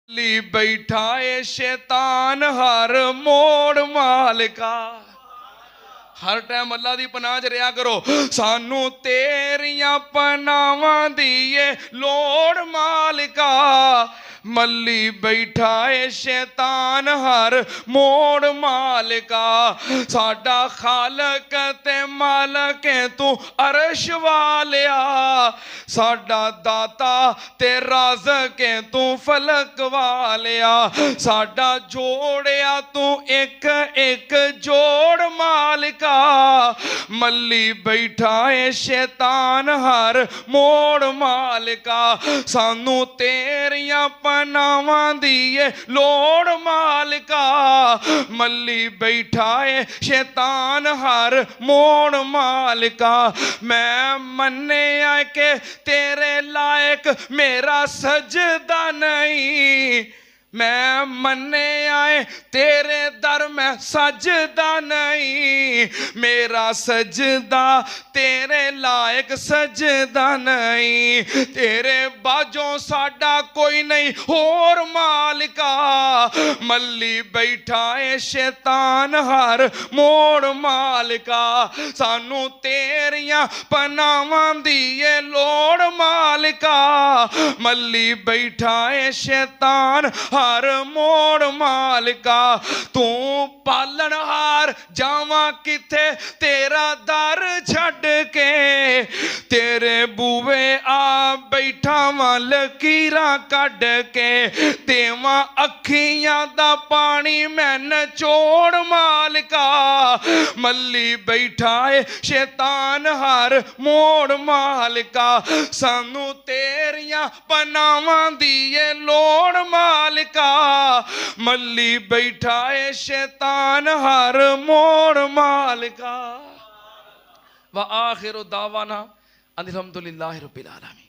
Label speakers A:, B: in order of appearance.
A: ली बैठा है शैतान हर मोड़ मालिका। हर टाइम अल्लाह दी पनाह च रहा करो। सानू तेरियां पनावां दी लोड़ मालिका। मल्ली बैठा है शैतान हर मोड़ मालिका। साडा खालक ते मालक है तू अरश वालिया। साडा दाता ते राज़क है तू फलक वालिया। साडा जोड़िया तू एक एक जोड़ मालिका। मल्ली बैठा है शैतान हर मोड़ मालिका। सानू तेरियां पनावां दी लोड़ मालिका। मल्ली बैठा है शैतान हर मोड़ मालिका। मैं मन्निया के तेरे लायक मेरा सजदा नहीं। मैं मन्ने आए तेरे दर में सजदा नहीं। मेरा सजदा तेरे लायक सजदा नहीं। तेरे बाजों साडा कोई नहीं होर मालिका। मल्ली बैठा है शैतान हर मोड़ मालिका। सानू तेरियां पनावां दी लोड़ मालिका। मल्ली बैठा है शैतान हर मोड़ मालिका। तू पालन हार जावा किथे तेरा दर छड़ के। तेरे बूवे आ बैठा वा लकीरा कड़ के। देवा अखियां दा पानी मैं नचोड़ मालिका। मल्ली बैठा है शैतान हर मोड़ मालिका। सानू तेरियां पनावां दी लोड़ मालिका। मल्ली बैठा है शैतान हर मोड़ मालिका। व आखिरु दावाना अनिल हम्दुलिल्लाहि रब्बिल आलमीन।